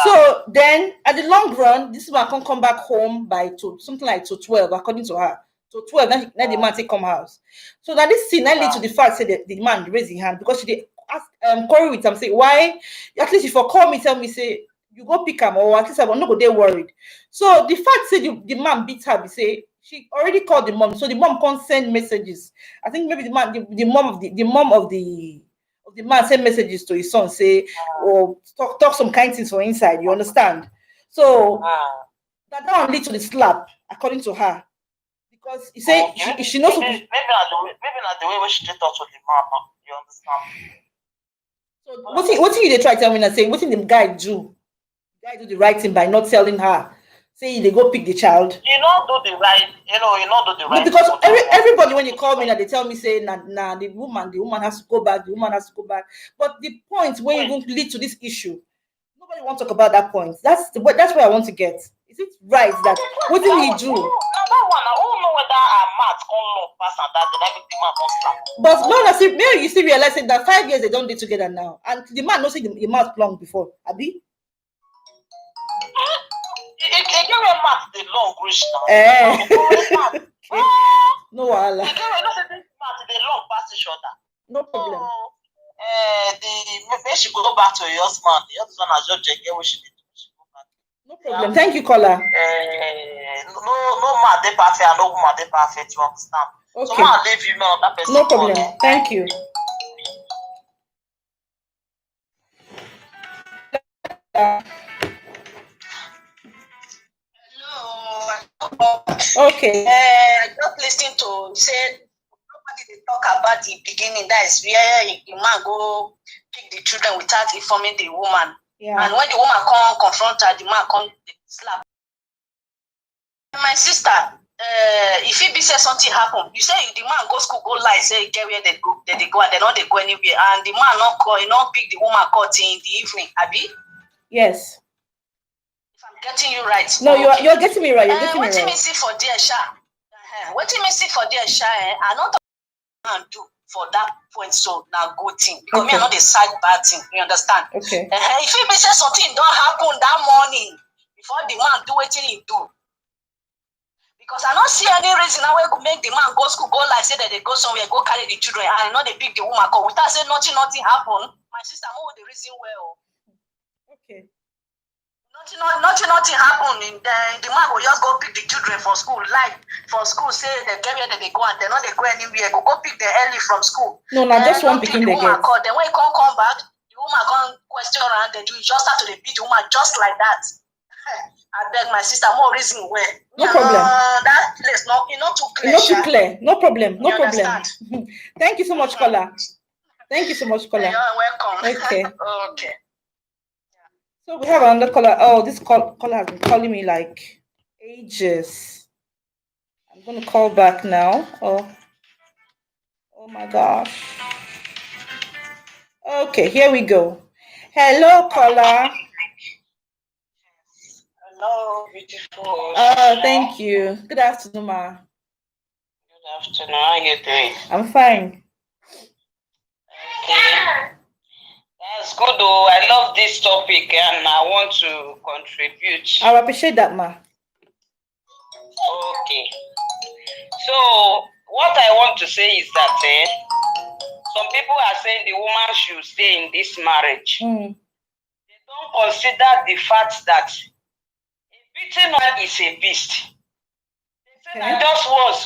So then at the long run, this man can come back home by something like to 12, according to her. So 12, then the man take come house. So that this scene lead to the fact say that the man raise his hand because she did ask quarrel with him, say why at least if you call me, tell me, say you go pick him, or at least I will not go there worried. So the fact say the man beat her, say she already called the mom, so the mom can't send messages. I think maybe the mom of the man send messages to his son, say or talk some kind things for inside. You understand? So that one lead to the slap, according to her, because he say she knows. Maybe not the way she talk to the mom. You understand? So what you they try tell me and say what the guy do? The guy do the right thing by not telling her. Say they go pick the child. You not do the right. You not do the right. Because everybody when you call me, they tell me say nah, the woman has to go back. The woman has to go back. But the point where you going to lead to this issue, nobody want to talk about that point. That's where I want to get. Is it right that what did he do? Now that one, I don't know whether our math on long pass and that then everything man don't stop. But no, maybe you still realize that 5 years they don't live together now, and the man knows the mouth long before, Abi. It give a math the long reach now. No wahala. It give a math the long pass each other. No problem. Maybe she go back to your husband. The husband has just checked what she did. No problem. Thank you, caller. No man they perfect and no woman they perfect. You understand? Okay. So man leave you on that person. No problem. Thank you. Hello. Okay. Just listening to say nobody they talk about the beginning. That is where the man go pick the children without informing the woman. Yeah. And when the woman come confront her, the man come slap. My sister, if it be say something happen, you say the man go school, go lie, say get where they go, and they not they go anywhere, and the man not call, he not pick the woman call till in the evening, Abi? Yes. If I'm getting you right. No, you're getting me right. You're getting me right. What me see for there, Sha? What me see for there, Sha? I not man do for that point, so now good thing because me I not the side bad thing. You understand? Okay. If it be say something don't happen that morning before the man do what he do. Because I don't see any reason how we could make the man go school, go like say that they go somewhere, go carry the children, and not they pick the woman call. Without saying nothing happen. My sister, I know the reason well. Okay. Nothing happen. The man will just go pick the children for school. Like for school, say they get where they go and they not they go anywhere. Go pick them early from school. No, just one picking the woman call. Then when you come back, the woman come question around. Then you just start to beat the woman just like that. I beg my sister, more reason where. No problem. That place, not too clear. Not too clear. No problem. No problem. Understand? Thank you so much, caller. Thank you so much, caller. You're welcome. Okay. Okay. So we have another caller. Oh, this caller has been calling me like ages. I'm gonna call back now. Oh my gosh. Okay, here we go. Hello, caller. Hello, beautiful. Thank you. Good afternoon, ma. Good afternoon. How are you doing? I'm fine. Okay. That's good though. I love this topic and I want to contribute. I appreciate that, ma. Okay. So what I want to say is that some people are saying the woman should stay in this marriage. They don't consider the fact that a beaten man is a beast. They say that just once,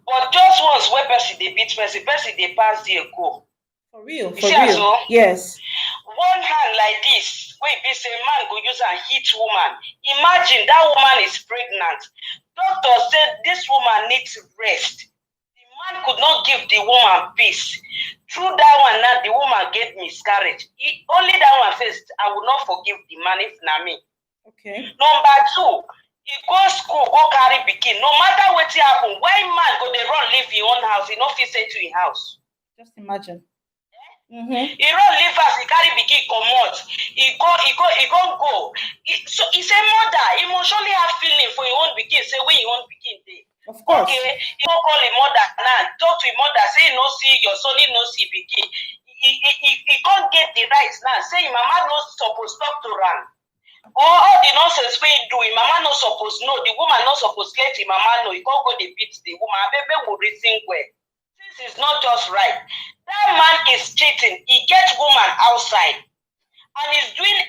but just once when person they beat person they pass the go. For real, So, yes. one hand like this, wait, this a man go use and hit woman. Imagine that woman is pregnant. Doctor said this woman needs rest. The man could not give the woman peace. Through that one, now the woman get miscarriage. Only that one first, I will not forgive the man if not me. Okay. Number two, he go school, go carry pikin. No matter what happen, why man go they run leave his own house? He no fit say to his house. Just imagine. He run leave house, he carry pikin comot. He go. So he's a mother. He must surely have feeling for his own pikin. Say where his own pikin dey. Of course. Okay, he go call his mother now. Talk to his mother. Say he no see your son. He no see pikin. He can't get the rights now. Say his mama no suppose talk to am. All the nonsense wey he do, his mama no suppose know. The woman no suppose let his mama know. He can't go dey beat the woman. Baby will reason well. This is not just right. That man is cheating. He gets woman outside. And he's doing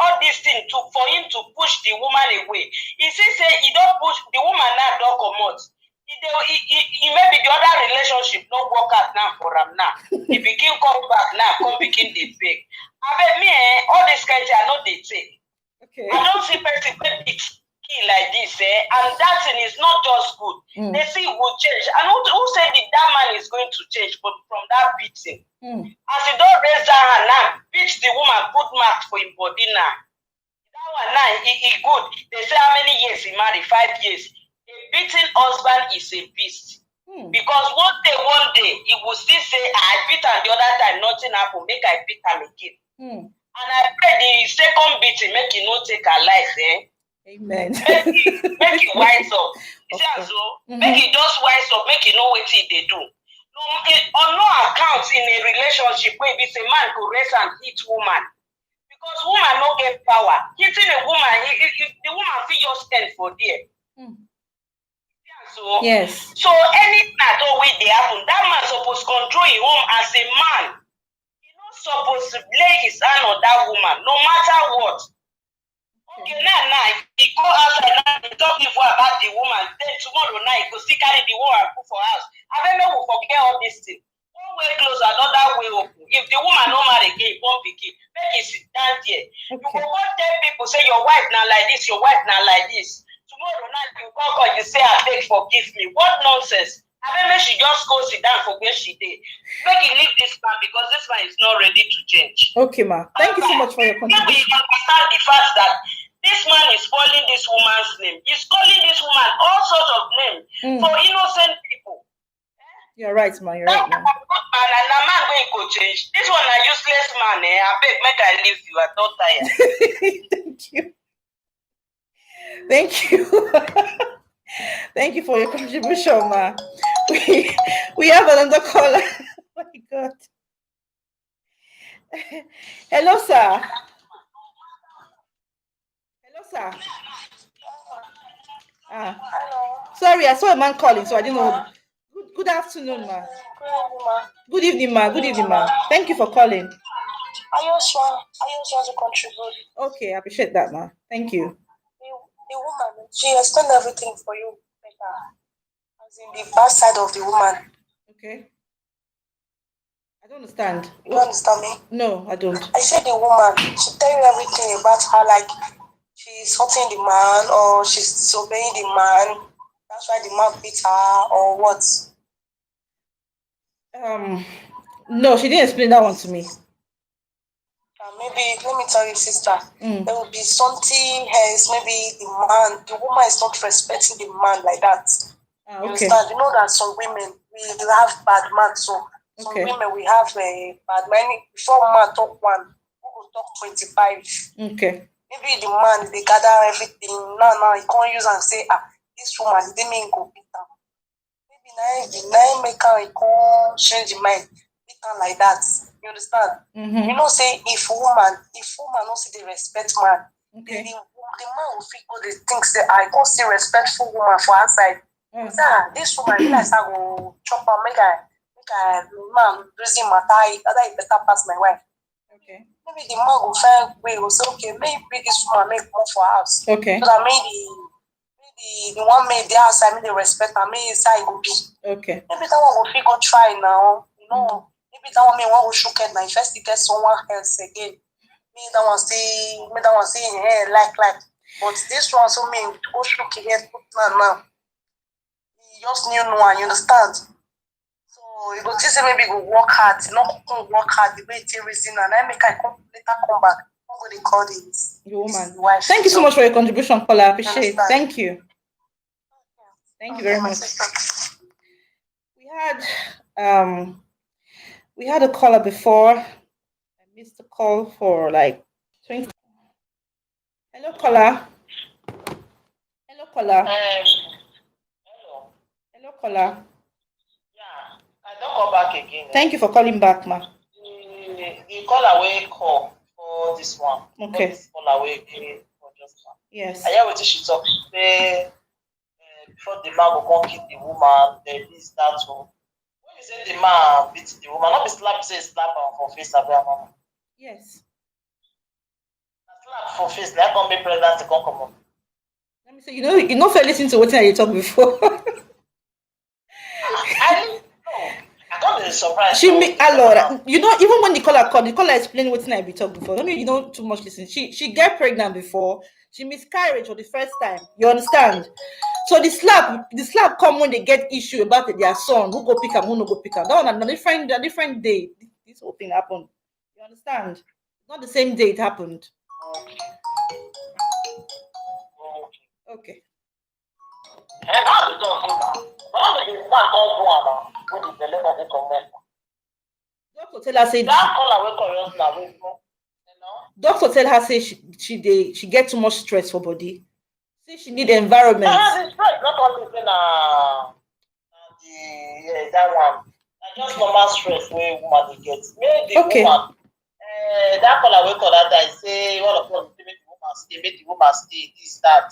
all these things for him to push the woman away. He say he don't push the woman now, don't come out. He maybe the other relationship don't work out now for him now. He begin come back now, come begin the beg. I bet me, all this kind of thing I know they take. Okay. I don't see person like this, and that thing is not just good. They see it will change. And who said that man is going to change from that beating? As he don't raise that hand now, beat the woman, put marks for his body now. That one now, he good. They say how many years he married? 5 years. A beating husband is a beast. Because one day, he will still say, I beat him the other time, nothing happened, make I beat him again. And I pray the second beating make you not take her life, Amen. Make it wise up. You see, so make it just wise up, make it know what they do. No, on no account in a relationship where it's a man to raise and hit woman. Because woman no get power. Hitting a woman, if the woman feel your stand for there. So, yes. So anything at all way they happen, that man supposed to control his home as a man. He not supposed to lay his hand on that woman, no matter what. Okay, now he go outside now, he talk evil about the woman. Then tomorrow night, he go still carry the woman put for house. I don't know who forget all these things. One way close, another way open. If the woman no marry again, won't pick it. Make it sit down there. Okay. You go tell people, say your wife now like this, your wife now like this. Tomorrow night, you call, you say, I beg, forgive me. What nonsense? I mean, she just go sit down for where she did. Make it leave this man because this man is not ready to change. Okay, ma. Thank you so much for your contribution. We understand the fact that this man is spoiling this woman's name. He's calling this woman all sorts of names for innocent people. You're right, ma. You're right, ma. And a man going to change. This one a useless man. I beg, make I leave you. I'm not tired. Thank you. Thank you. Thank you for your contribution, ma. We have another caller. Oh my God. Hello, sir. Hello, sir. Sorry, I saw a man calling, so I didn't know. Good afternoon, ma. Good evening, ma. Good evening, ma. Thank you for calling. I just want to contribute. Okay, I appreciate that, ma. Thank you. The woman, she explained everything for you better. As in the bad side of the woman. Okay. I don't understand. You don't understand me? No, I don't. I said the woman, she tell you everything about her, like she's hurting the man or she's disobeying the man. That's why the man beat her or what? No, she didn't explain that one to me. Maybe, let me tell you, sister, there will be something else. Maybe the woman is not respecting the man like that. Okay. You understand? You know that some women, we have bad man, so some women, we have a bad man. Before man talk one, we will talk 25. Okay. Maybe the man, they gather everything. Now, he can't use and say, this woman, they mean go beat her. Maybe now make her, he can't change the mind, beat her like that. You understand? You know, say if woman don't see the respect man, the man will feel good. They think say I can't see respectful woman for outside. This woman realize I go chop her, make a man losing my tie, other it better pass my wife. Okay. Maybe the man will find way, will say, okay, maybe this woman make more for house. Okay. So that maybe the one made the outside, maybe respect her, maybe inside go be. Okay. Maybe that one will feel go try now, you know. Maybe that one may want to shook at my first to get someone else again. me that one see in hair like. But this one so me go shook his head put now. He just knew no one, you understand? So you go say maybe go work hard, not come work hard the way it's reason, and I make I come later come back. I'm going to call it. Your woman. Thank you so much for your contribution, Paula. I appreciate it. Thank you. Thank you very much. We had a caller before. I missed the call for like 20. Hello, caller. Hello, caller. Hello. Hello, caller. Yeah, I don't come back again. Thank you for calling back, ma. The caller will call for this one. Okay. This caller will for just one. Yes. I hear what she talk. Say before the man will come kill the woman, then this that one. When you say the man beat the woman, not be slap, say slap her for face, mama. Yes. Slap for face, like come be pregnant to come on. Let me say, you know, for listening to what I talked before. I don't be surprised. She me Lord, you know, even when the caller explained what I be talking before. I mean, you know too much listen. She get pregnant before. She miscarriage for the first time. You understand? So the slap come when they get issue about their son, who go pick up, who no go pick up. That one a different day. This whole thing happened. You understand? It's not the same day it happened. Okay. Doctor tell her say Doctor tell her say she get too much stress for body. Say she need environment. The stress not only that one. Just normal stress where woman dey get. Make the woman that caller wey call that time say all of us make the woman stay, this, that.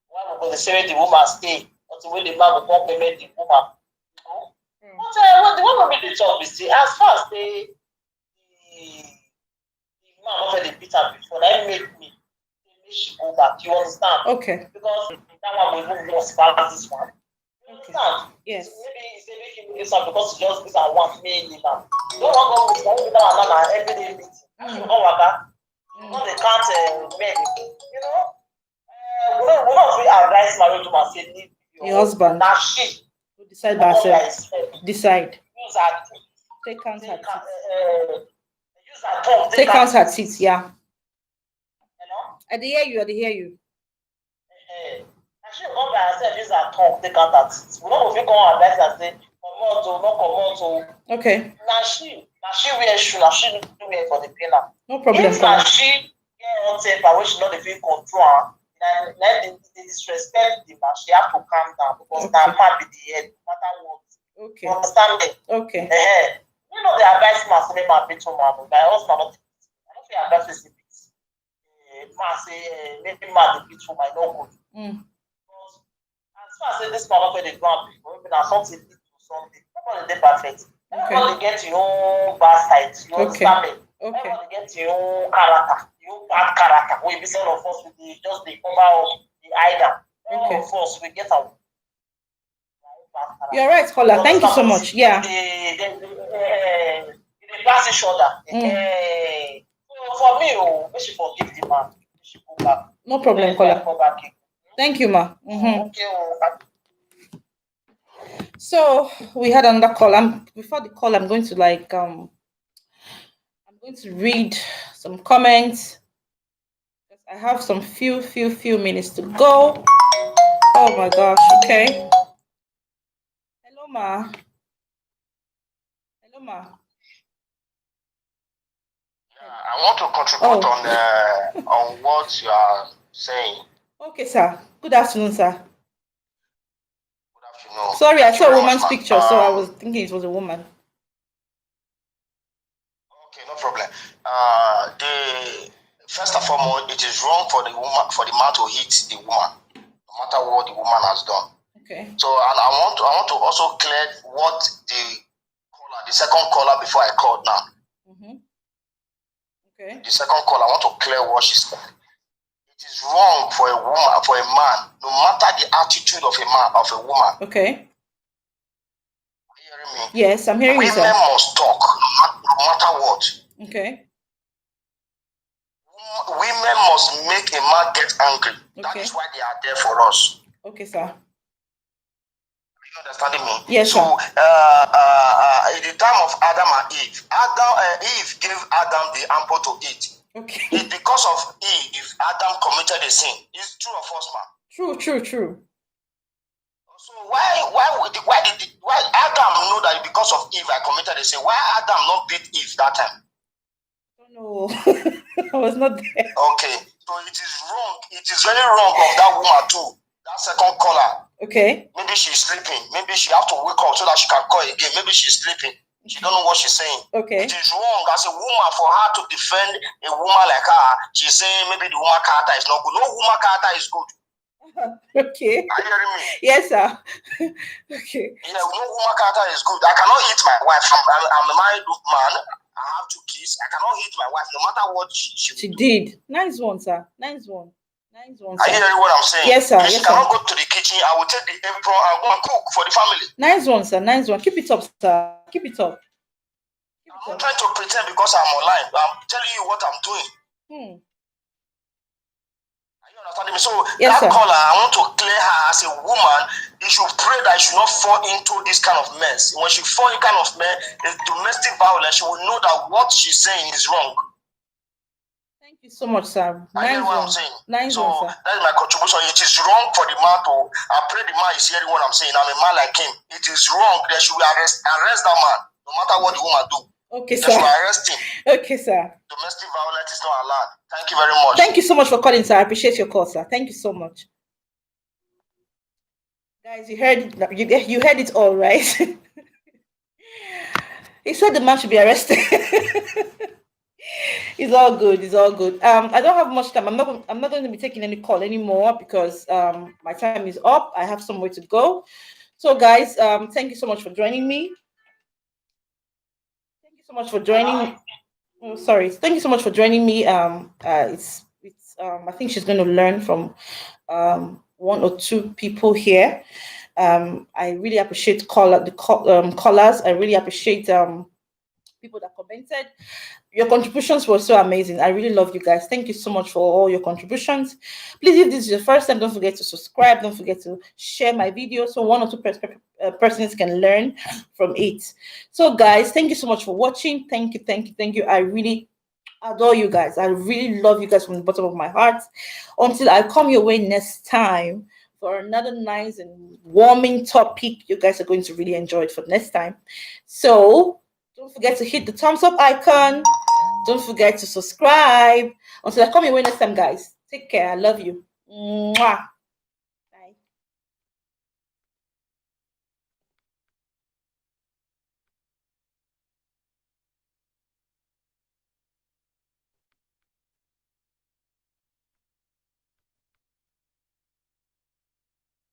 Why we go say make the woman stay until when the man will come payment the woman. But the woman make the job is as far as the man not dey beat her before, that make me she go back. You understand? Okay. Because that one will even more balance this one. You understand? Yes. So maybe he say make him do this one because he just this and one me leave am. You don't want to go with one everyday meeting. You don't want that. You know they can't men. You know. We don't really advise married woman say leave your husband. Now she decide by herself. Decide. Use her take count her teeth. Use her tongue. Take count her teeth. Yeah. Hello. I dey hear you. I dey hear you. She come by herself use her tongue take count her teeth. We don't fit come advise her say comot o, no comot o. Okay. Na she wear shoe. Na she do wear for the pain. No problem. If na she get hot temper wey she no dey fit control am. Let the disrespect the man, she have to calm down because now man be the head, no matter what. Okay. You understand me? Okay. You know the advice man say man beat woman. My husband not I don't feel advice is beat. Man say maybe man the beat woman no good. But as far as this man not the ground before, maybe now something lead to something. Nobody dey perfect. Everybody get your own bad side. You understand me? Okay. Everybody get your own character. You bad character. We be all of us with the just the cover of the either. All of us we get our. You're right, caller. Thank you so much. Yeah. The pass each other. So for me, we should forgive the man. We should go back. No problem, caller. Thank you, ma. Okay. So we had another call. Before the call, I'm going to I'm going to read some comments. I have some few minutes to go. Oh my gosh, okay. Hello, ma. Hello, ma. I want to contribute on what you are saying. Okay, sir. Good afternoon, sir. Good afternoon. Sorry, I saw a woman's picture, so I was thinking it was a woman. Okay, no problem. First and foremost, it is wrong for the man to hit the woman, no matter what the woman has done. Okay. So, and I want to also clear what the second caller before I called now. Okay. The second caller, I want to clear what she said. It is wrong for a man, no matter the attitude of a woman. Okay. Are you hearing me? Yes, I'm hearing you, sir. Women must talk, no matter what. Okay. Women must make a man get angry. That is why they are there for us. Okay, sir. Are you understanding me? Yes, so, sir. in the time of Adam and Eve, Eve gave Adam the apple to eat. Okay. It's because of Eve, Adam committed a sin. It's true or false, man? True. So why Adam know that because of Eve I committed a sin? Why Adam not beat Eve that time? No, I was not there. Okay, so it is wrong. It is very wrong of that woman too. That second caller. Okay. Maybe she's sleeping. Maybe she have to wake up so that she can call again. Maybe she's sleeping. She don't know what she's saying. Okay. It is wrong as a woman for her to defend a woman like her. She's saying maybe the woman character is not good. No woman character is good. Okay. Are you hearing me? Yes, sir. Okay. Yeah, no woman character is good. I cannot hit my wife. I'm a married man. I have 2 kids. I cannot hit my wife no matter what she did. Nice one, sir. Nice one. Are you hearing what I'm saying? Yes, sir. If she cannot go to the kitchen, I will take the apron and go and cook for the family. Nice one, sir. Nice one. Keep it up, sir. Keep it up. I'm not trying to pretend because I'm online. I'm telling you what I'm doing. Are you understanding me? So yes, that sir. caller, I want to clear her as a woman. You should pray that she should not fall into this kind of mess. When she fall in kind of mess, domestic violence, she will know that what she's saying is wrong. Thank you so much, sir. Nice what I'm saying. Nice so one, sir. That's my contribution. It is wrong for the man to. I pray the man is hearing what I'm saying. I'm a man like him. It is wrong. They should arrest that man, no matter what the woman do. Okay, they sir. should arrest him. Okay, sir. Domestic violence is not allowed. Thank you very much. Thank you so much for calling, sir. I appreciate your call, sir. Thank you so much. Guys, you heard it all, right? He said the man should be arrested. It's all good. It's all good. I don't have much time. I'm not going to be taking any call anymore because my time is up. I have somewhere to go. So, guys, thank you so much for joining me. Thank you so much for joining. Oh, sorry. Thank you so much for joining me. It's I think she's going to learn from 1 or 2 people here. I really appreciate callers. I really appreciate people that commented. Your contributions were so amazing. I really love you guys. Thank you so much for all your contributions. Please, if this is your first time, don't forget to subscribe. Don't forget to share my video so 1 or 2 persons can learn from it. So, guys, thank you so much for watching. Thank you. I really adore you guys. I really love you guys from the bottom of my heart. Until I come your way next time for another nice and warming topic, you guys are going to really enjoy it for next time. So don't forget to hit the thumbs up icon. Don't forget to subscribe. Until I come your way next time, guys. Take care. I love you. Mwah.